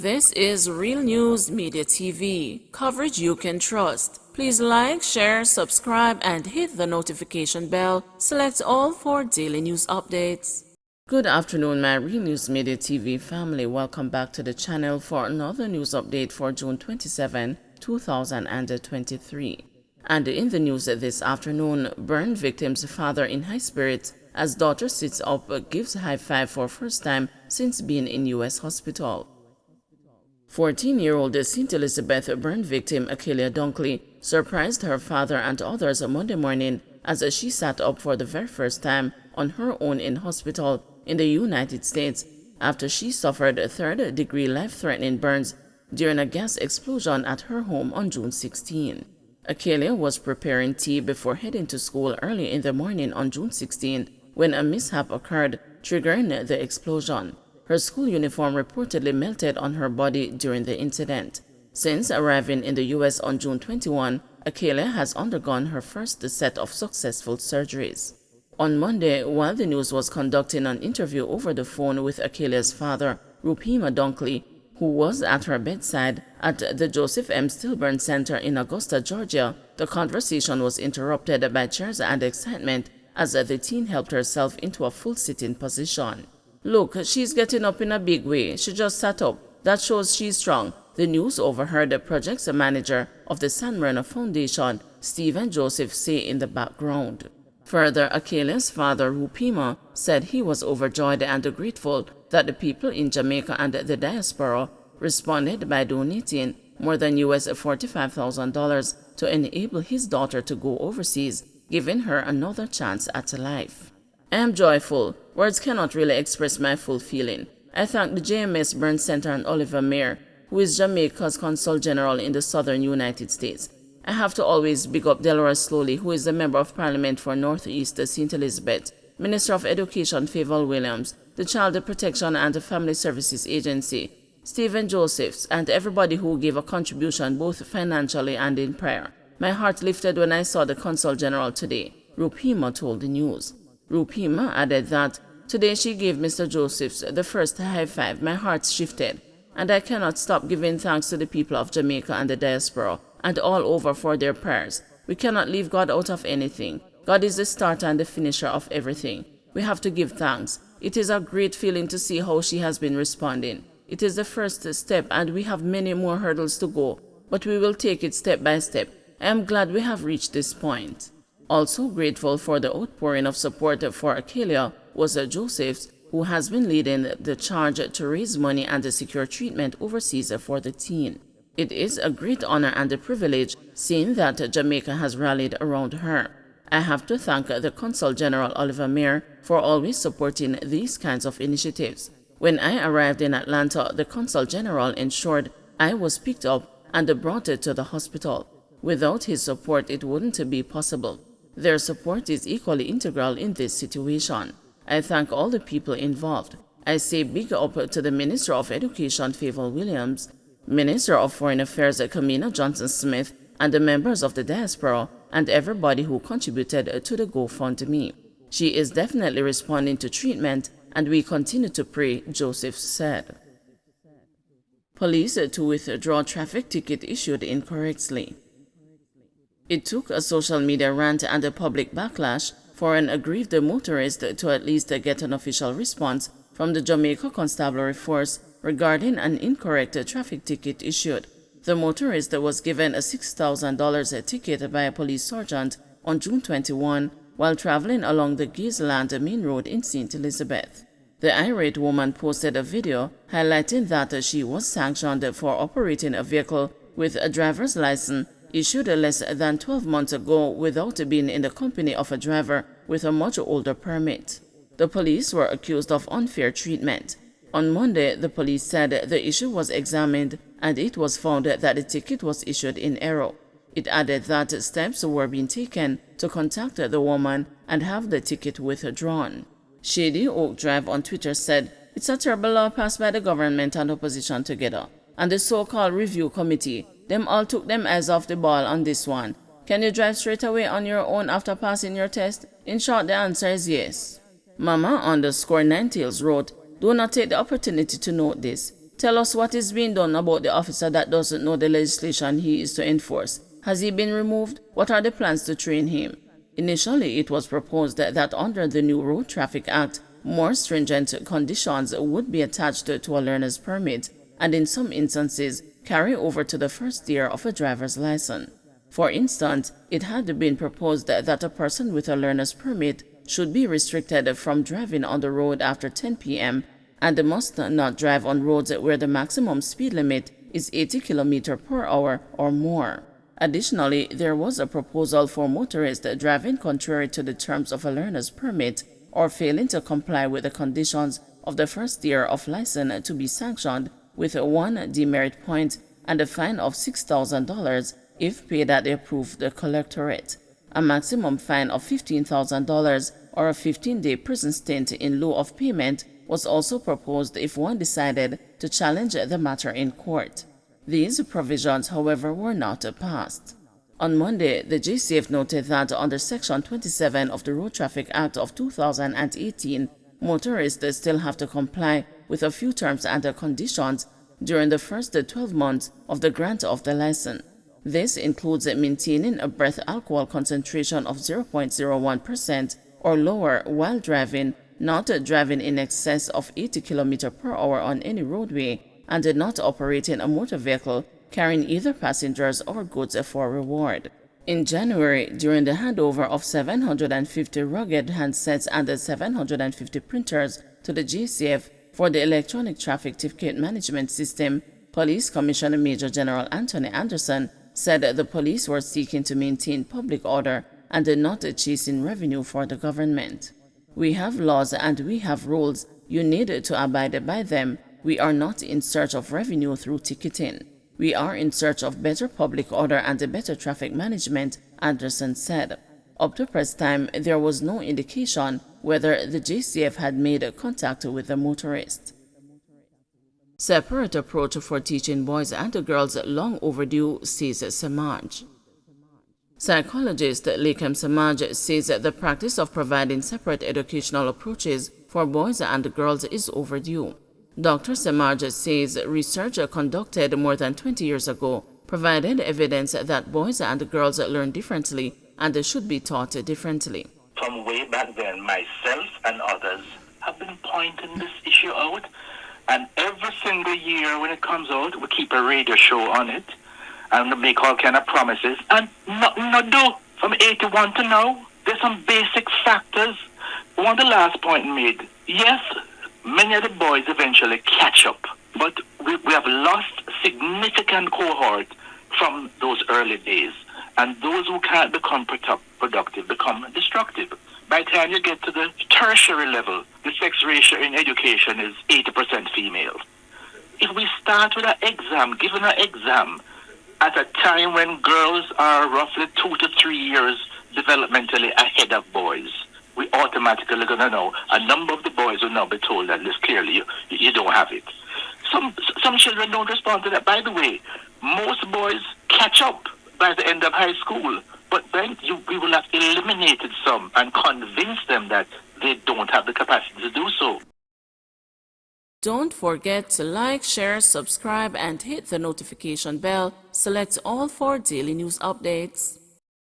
This is Real News Media TV, coverage you can trust. Please like, share, subscribe, and hit the notification bell. Select all for daily news updates. Good afternoon, my Real News Media TV family. Welcome back to the channel for another news update for June 27, 2023. And in the news this afternoon, burn victim's father in high spirits as daughter sits up, gives high five for first time since being in U.S. hospital. 14-year-old St. Elizabeth burn victim Akelia Dunkley surprised her father and others Monday morning as she sat up for the very first time on her own in hospital in the United States after she suffered third-degree life-threatening burns during a gas explosion at her home on June 16. Akelia was preparing tea before heading to school early in the morning on June 16 when a mishap occurred, triggering the explosion. Her school uniform reportedly melted on her body during the incident. Since arriving in the U.S. on June 21, Akelia has undergone her first set of successful surgeries. On Monday, while the news was conducting an interview over the phone with Akelia's father, Rupima Dunkley, who was at her bedside at the Joseph M. Stillburn Center in Augusta, Georgia, the conversation was interrupted by cheers and excitement as the teen helped herself into a full sitting position. "Look, she's getting up in a big way. She just sat up. That shows she's strong," the news overheard the project's manager of the San Marino Foundation, Stephen Joseph, say in the background. Further, Akelia's father, Rupima, said he was overjoyed and grateful that the people in Jamaica and the diaspora responded by donating more than $45,000 to enable his daughter to go overseas, giving her another chance at life. "I am joyful. Words cannot really express my full feeling. I thank the JMS Burn Center and Oliver Mayer, who is Jamaica's Consul General in the southern United States. I have to always big up Delores Slowly, who is the Member of Parliament for Northeast St. Elizabeth, Minister of Education Favour Williams, the Child Protection and Family Services Agency, Stephen Josephs, and everybody who gave a contribution both financially and in prayer. My heart lifted when I saw the Consul General today," Rupima told the news. Rupima added that, "Today she gave Mr. Josephs the first high five. My heart shifted, and I cannot stop giving thanks to the people of Jamaica and the diaspora and all over for their prayers. We cannot leave God out of anything. God is the starter and the finisher of everything. We have to give thanks. It is a great feeling to see how she has been responding. It is the first step and we have many more hurdles to go, but we will take it step by step. I am glad we have reached this point." Also grateful for the outpouring of support for Akelia was Josephs, who has been leading the charge to raise money and secure treatment overseas for the teen. "It is a great honor and a privilege seeing that Jamaica has rallied around her. I have to thank the Consul General Oliver Mayer for always supporting these kinds of initiatives. When I arrived in Atlanta, the Consul General ensured I was picked up and brought to the hospital. Without his support, it wouldn't be possible. Their support is equally integral in this situation. I thank all the people involved. I say big up to the Minister of Education Favour Williams, Minister of Foreign Affairs Kamina Johnson-Smith, and the members of the diaspora and everybody who contributed to the GoFundMe. She is definitely responding to treatment and we continue to pray," Joseph said. Police to withdraw traffic ticket issued incorrectly. It took a social media rant and a public backlash for an aggrieved motorist to at least get an official response from the Jamaica Constabulary Force regarding an incorrect traffic ticket issued. The motorist was given a $6,000 ticket by a police sergeant on June 21 while traveling along the Gazeland Main Road in St. Elizabeth. The irate woman posted a video highlighting that she was sanctioned for operating a vehicle with a driver's license issued less than 12 months ago without being in the company of a driver with a much older permit. The police were accused of unfair treatment. On Monday, the police said the issue was examined and it was found that the ticket was issued in error. It added that steps were being taken to contact the woman and have the ticket withdrawn. Shady Oak Drive on Twitter said, "It's a terrible law passed by the government and opposition together, and the so-called review committee. Them all took them eyes off the ball on this one. Can you drive straight away on your own after passing your test? In short, the answer is yes." Mama_9tails wrote, "Do not take the opportunity to note this. Tell us what is being done about the officer that doesn't know the legislation he is to enforce. Has he been removed? What are the plans to train him? Initially, it was proposed that under the new Road Traffic Act, more stringent conditions would be attached to a learner's permit and in some instances carry over to the first year of a driver's license. For instance, it had been proposed that a person with a learner's permit should be restricted from driving on the road after 10 p.m. and must not drive on roads where the maximum speed limit is 80 km per hour or more. Additionally, there was a proposal for motorists driving contrary to the terms of a learner's permit or failing to comply with the conditions of the first year of license to be sanctioned with 1 demerit point and a fine of $6,000 if paid at the approved collectorate. A maximum fine of $15,000 or a 15-day prison stint in lieu of payment was also proposed if one decided to challenge the matter in court. These provisions, however, were not passed. On Monday, the JCF noted that under Section 27 of the Road Traffic Act of 2018, motorists still have to comply with a few terms and conditions during the first 12 months of the grant of the license. This includes maintaining a breath alcohol concentration of 0.01% or lower while driving, not driving in excess of 80 km per hour on any roadway, and not operating a motor vehicle carrying either passengers or goods for reward. In January, during the handover of 750 rugged handsets and 750 printers to the JCF for the Electronic Traffic Ticket Management System, Police Commissioner Major General Anthony Anderson said the police were seeking to maintain public order and not chasing revenue for the government. We have laws and we have rules. You need to abide by them. We are not in search of revenue through ticketing. We are in search of better public order and better traffic management, Anderson said. Up to press time, there was no indication whether the JCF had made contact with the motorist. Separate approach for teaching boys and girls long overdue, says Samaj. Psychologist Lekam Samaj says the practice of providing separate educational approaches for boys and girls is overdue. Dr. Samaj says research conducted more than 20 years ago provided evidence that boys and girls learn differently and should be taught differently. From way back then, myself and others have been pointing this issue out, and every single year when it comes out, we keep a radio show on it and make all kind of promises, and nothing to do. From 81 to now, there's some basic factors. One, the last point made, yes, many of the boys eventually catch up, but we have lost significant cohort from those early days, and those who can't become productive become destructive. By the time you get to the tertiary level, the sex ratio in education is 80% female. If we start with an exam, given an exam, at a time when girls are roughly 2 to 3 years developmentally ahead of boys, we automatically going to know a number of the boys will now be told that this clearly you don't have it. Some children don't respond to that. By the way, most boys catch up by the end of high school, but then we will have eliminated some and convinced them that they don't have the capacity to do so. Don't forget to like, share, subscribe, and hit the notification bell. Select all for daily news updates.